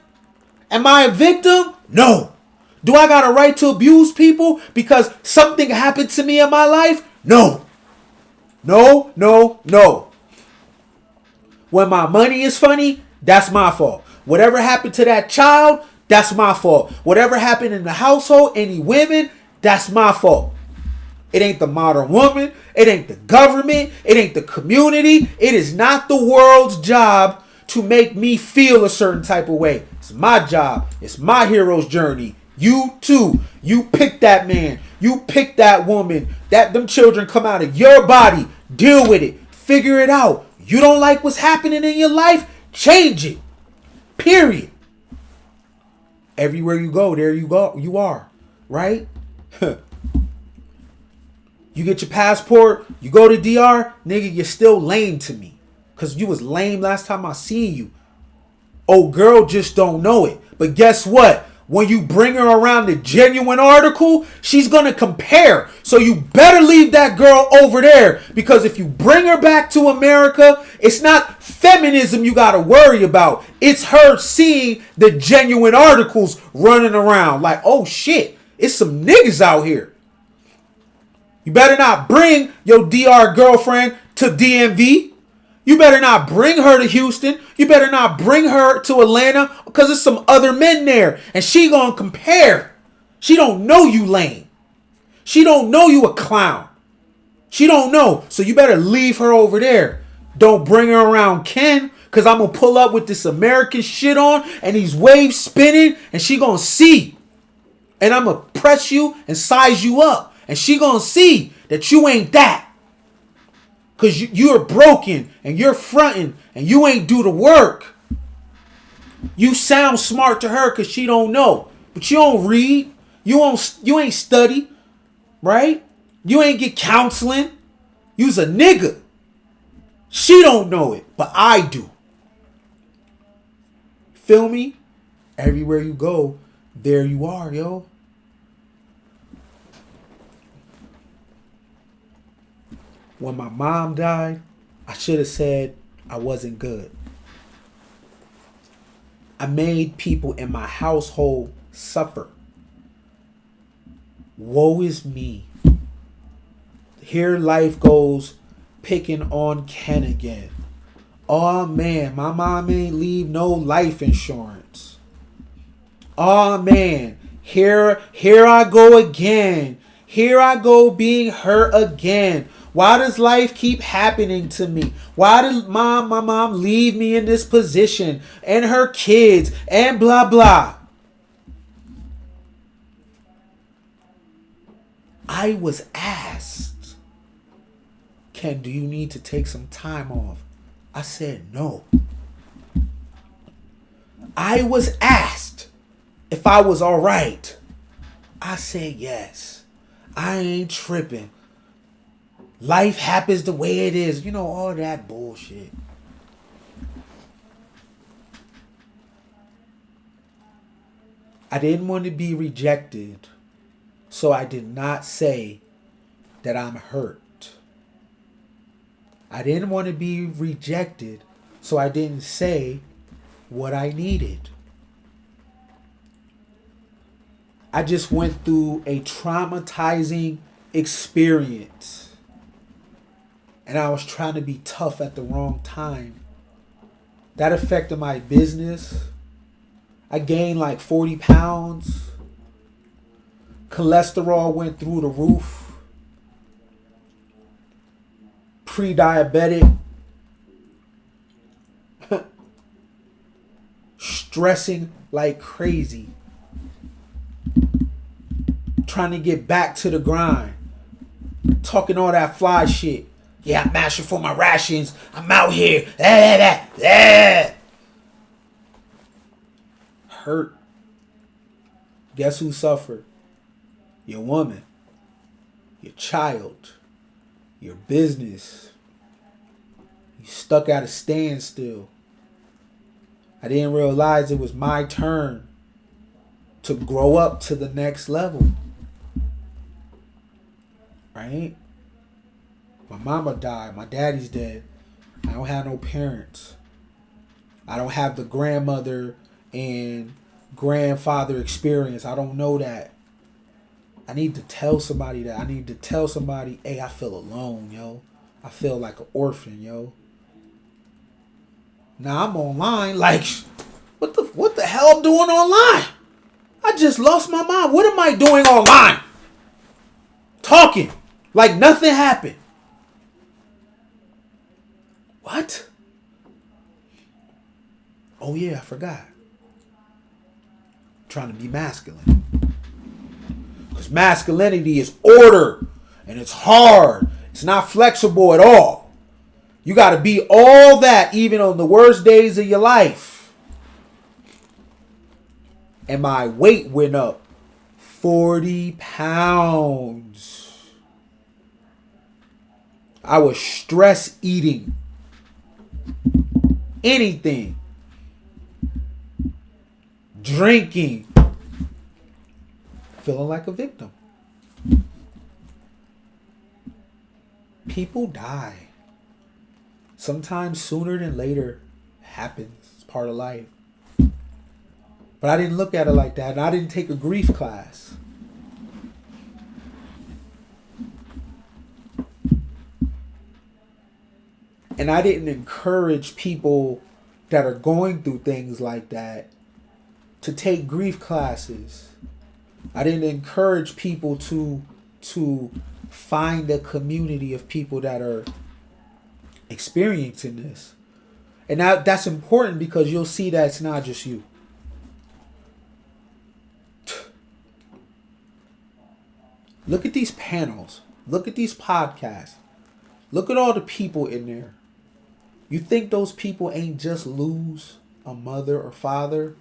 S1: Am I a victim? No. Do I got a right to abuse people because something happened to me in my life? No. No, no, no. When my money is funny, that's my fault. Whatever happened to that child, that's my fault. Whatever happened in the household, any women, that's my fault. It ain't the modern woman. It ain't the government. It ain't the community. It is not the world's job to make me feel a certain type of way. It's my job. It's my hero's journey. You too. You pick that man. You pick that woman. That them children come out of your body. Deal with it. Figure it out. You don't like what's happening in your life? Change it. Period. Everywhere you go, there you go. You are. Right? You get your passport, you go to DR, nigga, you're still lame to me. Because you was lame last time I seen you. Oh, girl just don't know it. But guess what? When you bring her around the genuine article, she's going to compare. So you better leave that girl over there. Because if you bring her back to America, it's not feminism you got to worry about. It's her seeing the genuine articles running around. Like, oh shit, it's some niggas out here. You better not bring your DR girlfriend to DMV. You better not bring her to Houston. You better not bring her to Atlanta because there's some other men there. And she gonna compare. She don't know you lame. She don't know you a clown. She don't know. So you better leave her over there. Don't bring her around Ken because I'm gonna pull up with this American shit on and these waves spinning and she gonna see. And I'm gonna press you and size you up. And she gonna see that you ain't that. Because you're broken and you're fronting and you ain't do the work. You sound smart to her because she don't know. But you don't read. You ain't study. Right? You ain't get counseling. You's a nigga. She don't know it. But I do. Feel me? Everywhere you go, there you are, yo. When my mom died, I should have said I wasn't good. I made people in my household suffer. Woe is me. Here life goes picking on Ken again. Oh man, my mom ain't leave no life insurance. Oh man, here I go again. Here I go being hurt again. Why does life keep happening to me? Why did my mom leave me in this position? And her kids and blah blah. I was asked, Ken, do you need to take some time off? I said no. I was asked if I was all right. I said yes. I ain't tripping. Life happens the way it is. You know, all that bullshit. I didn't want to be rejected, so I did not say that I'm hurt. I didn't want to be rejected, so I didn't say what I needed. I just went through a traumatizing experience. And I was trying to be tough at the wrong time. That affected my business. I gained like 40 pounds. Cholesterol went through the roof. Pre-diabetic. Stressing like crazy. Trying to get back to the grind. Talking all that fly shit. Yeah, I'm mashing for my rations. I'm out here. Hurt. Guess who suffered? Your woman. Your child. Your business. You stuck at a standstill. I didn't realize it was my turn to grow up to the next level. Right? My mama died. My daddy's dead. I don't have no parents. I don't have the grandmother and grandfather experience. I don't know that. I need to tell somebody that. I need to tell somebody, hey, I feel alone, yo. I feel like an orphan, yo. Now I'm online, like, what the hell I'm doing online? I just lost my mind. What am I doing online? Talking like nothing happened. What? Oh yeah, I forgot. I'm trying to be masculine. Because masculinity is order. And it's hard. It's not flexible at all. You got to be all that even on the worst days of your life. And my weight went up 40 pounds. I was stress eating anything. Drinking. Feeling like a victim. People die. Sometimes sooner than later. It happens. It's part of life. But I didn't look at it like that. And I didn't take a grief class. And I didn't encourage people that are going through things like that to take grief classes. I didn't encourage people to find a community of people that are experiencing this. And that's important because you'll see that it's not just you. Look at these panels. Look at these podcasts. Look at all the people in there. You think those people ain't just lose a mother or father?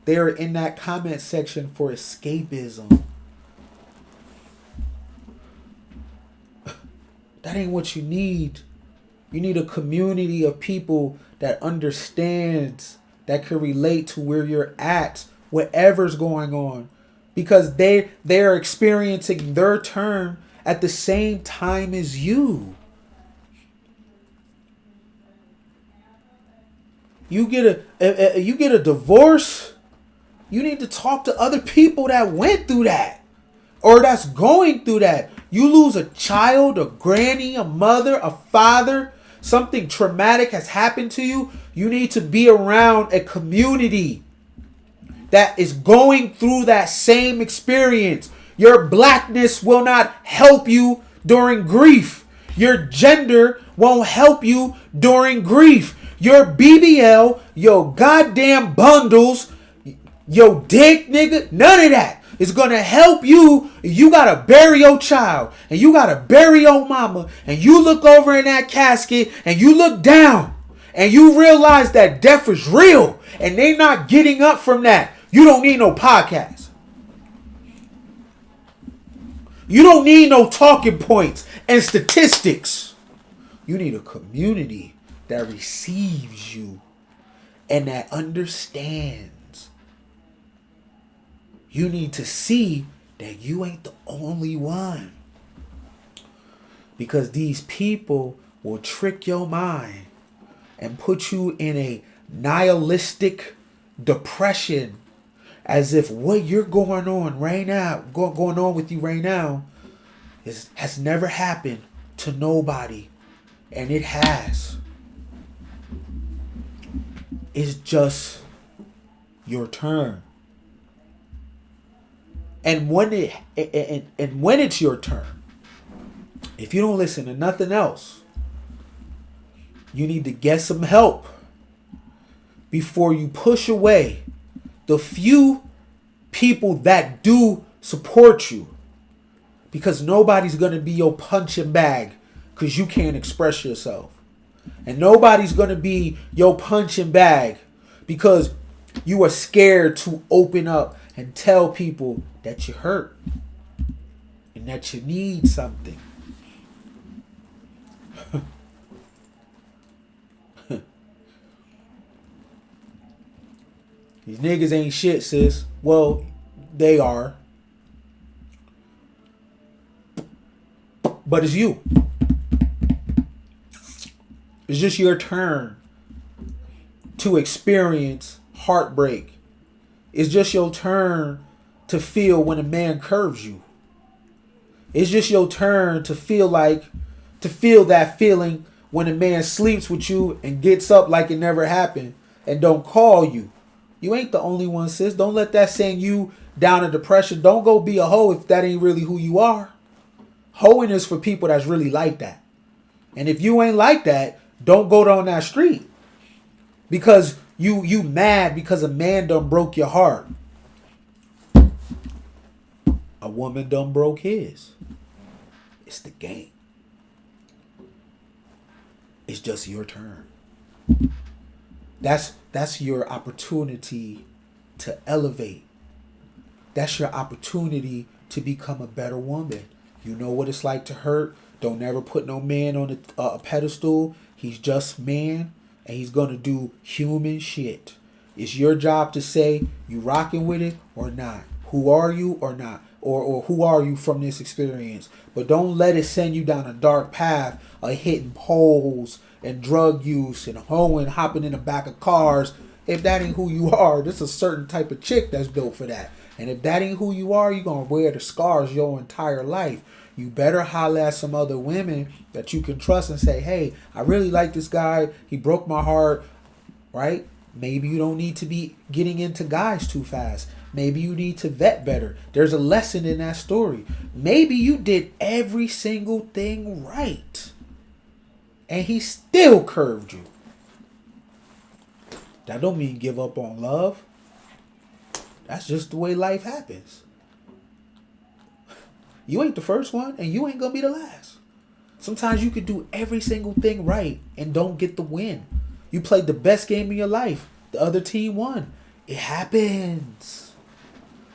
S1: They're in that comment section for escapism. That ain't what you need. You need a community of people that understands, that can relate to where you're at, whatever's going on. Because they're experiencing their turn at the same time as you. You get a divorce, you need to talk to other people that went through that or that's going through that. You lose a child, a granny, a mother, a father, something traumatic has happened to you. You need to be around a community that is going through that same experience. Your blackness will not help you during grief. Your gender won't help you during grief. Your BBL, your goddamn bundles, your dick, nigga, none of that is going to help you. You got to bury your child and you got to bury your mama and you look over in that casket and you look down and you realize that death is real and they not getting up from that. You don't need no podcast. You don't need no talking points and statistics. You need a community that receives you and that understands. You need to see that you ain't the only one. Because these people will trick your mind and put you in a nihilistic depression as if what you're going on right now, going on with you right now, has never happened to nobody. And it has. It's just your turn. And when it's your turn, if you don't listen to nothing else, you need to get some help before you push away the few people that do support you. Because nobody's going to be your punching bag because you can't express yourself. And nobody's going to be your punching bag because you are scared to open up and tell people that you hurt and that you need something. These niggas ain't shit, sis. Well, they are. But it's you. It's just your turn to experience heartbreak It's just your turn to feel when a man curves you. It's just your turn to feel that feeling when a man sleeps with you and gets up like it never happened and don't call you. You ain't the only one, sis. Don't let that send you down in depression. Don't go be a hoe if that ain't really who you are. Hoeing is for people that's really like that. And if you ain't like that, don't go down that street. Because you mad because a man done broke your heart. A woman done broke his. It's the game. It's just your turn. That's your opportunity to elevate. That's your opportunity to become a better woman. You know what it's like to hurt. Don't never put no man on a pedestal. He's just man, and he's gonna do human shit. It's your job to say you rocking with it or not. Who are you or not? Or who are you from this experience? But don't let it send you down a dark path of hitting poles and drug use and hoeing, hopping in the back of cars. If that ain't who you are, there's a certain type of chick that's built for that. And if that ain't who you are, you're going to wear the scars your entire life. You better holler at some other women that you can trust and say, hey, I really like this guy. He broke my heart, right? Maybe you don't need to be getting into guys too fast. Maybe you need to vet better. There's a lesson in that story. Maybe you did every single thing right, and he still curved you. That don't mean give up on love. That's just the way life happens. You ain't the first one, and you ain't gonna be the last. Sometimes you could do every single thing right and don't get the win. You played the best game of your life. The other team won. It happens.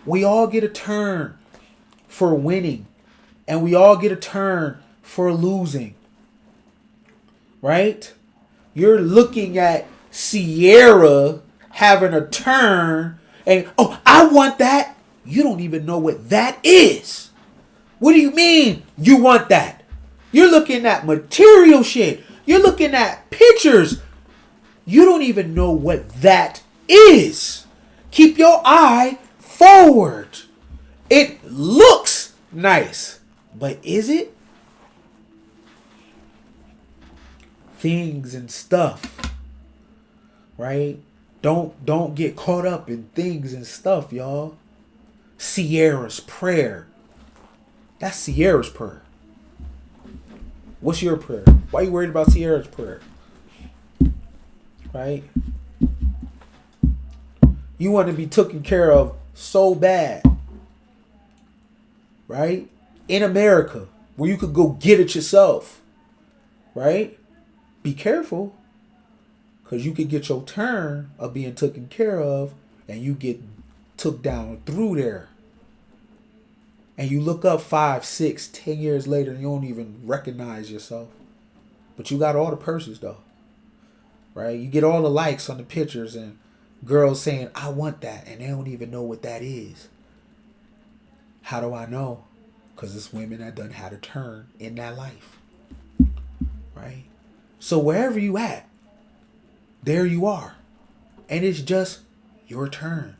S1: We all get a turn for winning, and we all get a turn for losing. Right? You're looking at Sierra having a turn, and oh, I want that. You don't even know what that is. What do you mean you want that? You're looking at material shit. You're looking at pictures. You don't even know what that is. Keep your eye forward. It looks nice, but is it? Things and stuff, right? Don't get caught up in things and stuff, y'all. Sierra's prayer. That's Sierra's prayer. What's your prayer? Why are you worried about Sierra's prayer? Right? You want to be taken care of so bad. Right? In America, where you could go get it yourself. Right? Be careful. Because you could get your turn of being taken care of, and you get took down through there. And you look up 5, 6, 10 years later and you don't even recognize yourself. But you got all the purses though. Right? You get all the likes on the pictures and girls saying, I want that. And they don't even know what that is. How do I know? Because it's women that done had a turn in that life. Right? So wherever you at, there you are. And it's just your turn.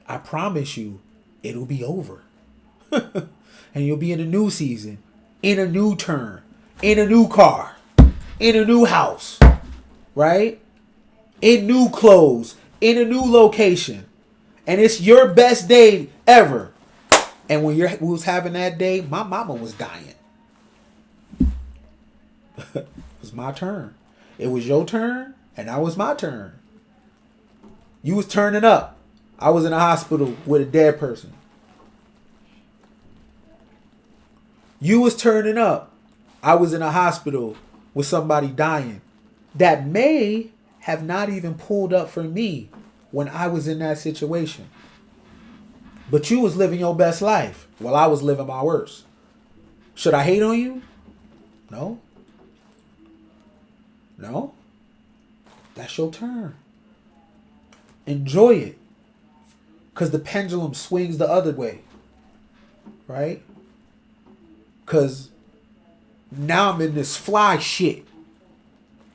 S1: I promise you, it'll be over. And you'll be in a new season, in a new turn, in a new car, in a new house, right? In new clothes, in a new location. And it's your best day ever. And when we was having that day, my mama was dying. It was my turn. It was your turn, and that was my turn. You was turning up. I was in a hospital with a dead person. You was turning up. I was in a hospital with somebody dying that may have not even pulled up for me when I was in that situation. But you was living your best life while I was living my worst. Should I hate on you? No. No. That's your turn. Enjoy it. Because the pendulum swings the other way. Right? Because now I'm in this fly shit.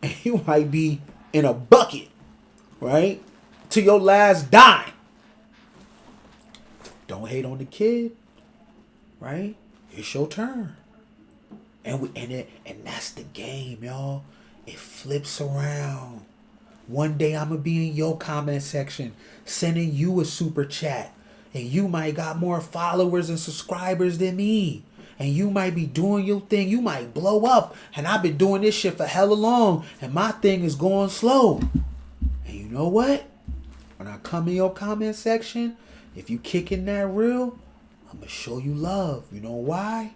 S1: And you might be in a bucket. Right? to your last dime. Don't hate on the kid, right? It's your turn. And that's the game, y'all. It flips around. One day I'm going to be in your comment section sending you a super chat. And you might got more followers and subscribers than me. And you might be doing your thing. You might blow up. And I've been doing this shit for hella long. And my thing is going slow. And you know what? When I come in your comment section, if you kicking that real, I'm going to show you love. You know why?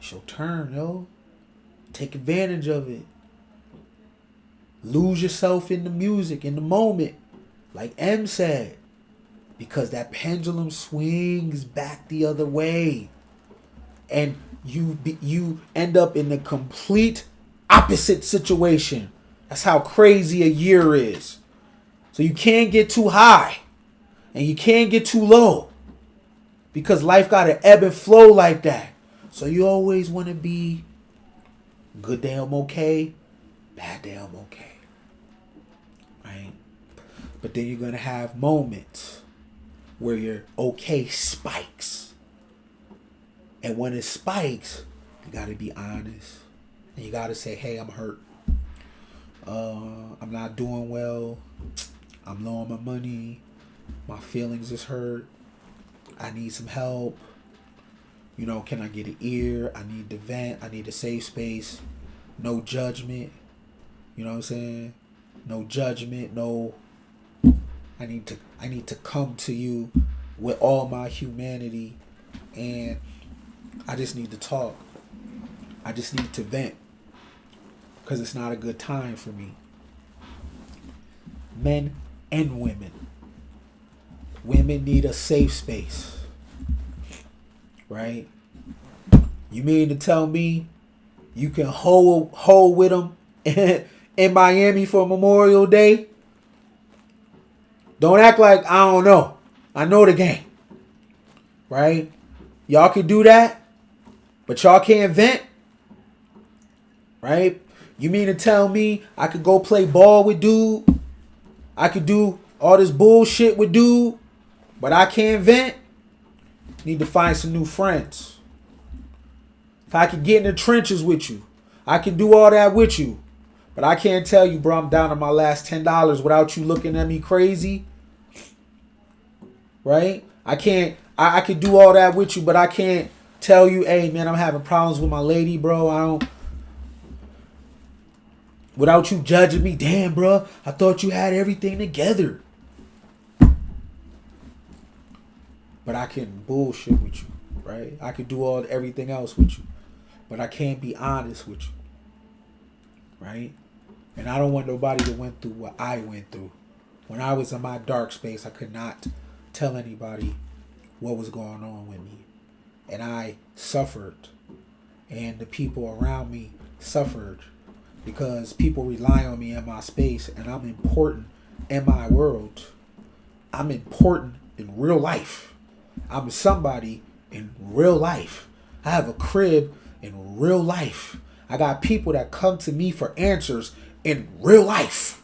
S1: It's your turn, yo. Take advantage of it. Lose yourself in the music, in the moment. Like M said. Because that pendulum swings back the other way. And you end up in the complete opposite situation. That's how crazy a year is. So you can't get too high. And you can't get too low. Because life got to ebb and flow like that. So you always want to be good day I'm okay, bad day I'm okay. Right? But then you're going to have moments where your okay spikes. And when it spikes, you got to be honest. And you got to say, hey, I'm hurt. I'm not doing well. I'm low on my money. My feelings is hurt. I need some help. You know, can I get an ear? I need to vent. I need a safe space. No judgment. You know what I'm saying? No judgment. No. I need to come to you with all my humanity, and I just need to talk. I just need to vent because it's not a good time for me. Men and women. Women need a safe space. Right? You mean to tell me you can hold with them in Miami for Memorial Day? Don't act like I don't know. I know the game. Right? Y'all can do that, but y'all can't vent. Right? You mean to tell me I could go play ball with dude? I could do all this bullshit with dude, but I can't vent? Need to find some new friends. If I could get in the trenches with you, I can do all that with you. But I can't tell you, bro, I'm down to my last $10 without you looking at me crazy. Right? I could do all that with you, but I can't tell you, hey, man, I'm having problems with my lady, bro. Without you judging me, damn, bro, I thought you had everything together. But I can bullshit with you, right? I can do everything else with you. But I can't be honest with you. Right? And I don't want nobody that went through what I went through. When I was in my dark space, I could not tell anybody what was going on with me. And I suffered. And the people around me suffered. Because people rely on me in my space. And I'm important in my world. I'm important in real life. I'm somebody in real life. I have a crib in real life. I got people that come to me for answers in real life.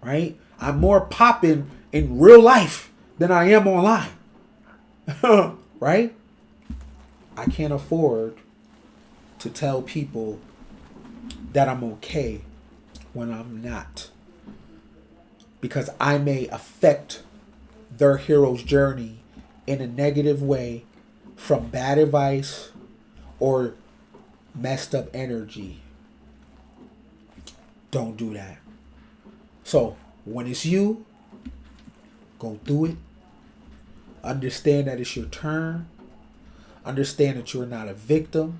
S1: Right? I'm more popping in real life than I am online. Right? I can't afford to tell people that I'm okay when I'm not. Because I may affect their hero's journey in a negative way from bad advice or messed up energy. Don't do that. So when it's you, go through it. Understand that it's your turn. Understand that you're not a victim.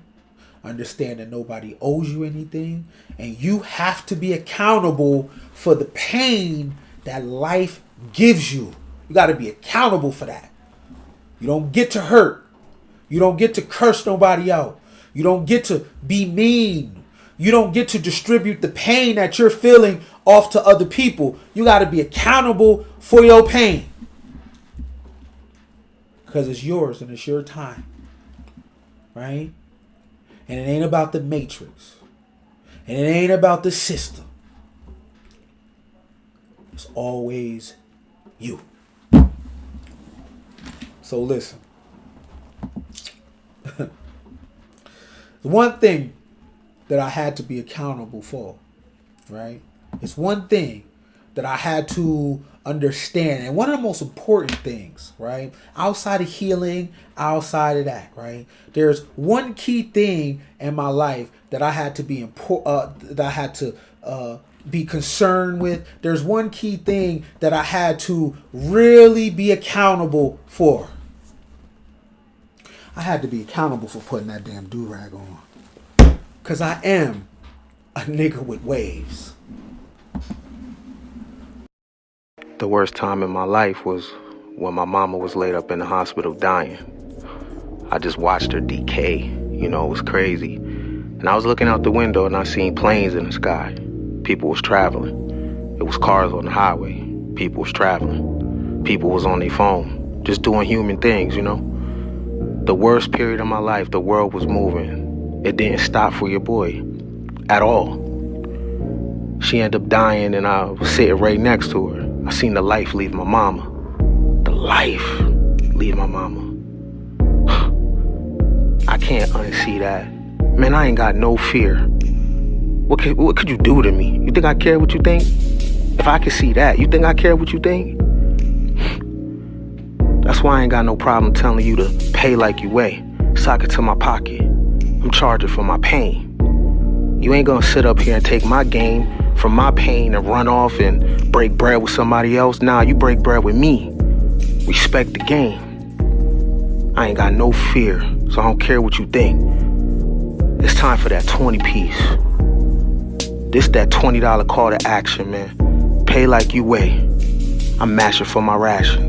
S1: Understand that nobody owes you anything. And you have to be accountable for the pain that life gives you. You got to be accountable for that. You don't get to hurt. You don't get to curse nobody out. You don't get to be mean. You don't get to distribute the pain that you're feeling off to other people. You got to be accountable for your pain. Because it's yours and it's your time. Right? And it ain't about the matrix. And it ain't about the system. It's always you. So listen. The one thing that I had to be accountable for, right? It's one thing that I had to understand. And one of the most important things, right? Outside of healing, outside of that, right? There's one key thing in my life that I had to be be concerned with. There's one key thing that I had to really be accountable for. I had to be accountable for putting that damn do-rag on. Because I am a nigga with waves.
S2: The worst time in my life was when my mama was laid up in the hospital dying. I just watched her decay. It was crazy. And I was looking out the window and I seen planes in the sky. People was traveling. It was cars on the highway. People was traveling. People was on their phone, just doing human things, The worst period of my life, the world was moving. It didn't stop for your boy at all. She ended up dying and I was sitting right next to her. I seen the life leave my mama. The life leave my mama. I can't unsee that. Man, I ain't got no fear. What could you do to me? You think I care what you think? If I could see that, you think I care what you think? That's why I ain't got no problem telling you to pay like you weigh. Sock it to my pocket. I'm charging for my pain. You ain't gonna sit up here and take my game from my pain and run off and break bread with somebody else. Nah, you break bread with me. Respect the game. I ain't got no fear, so I don't care what you think. It's time for that 20 piece. This that $20 call to action, man. Pay like you weigh. I'm mashing for my ration.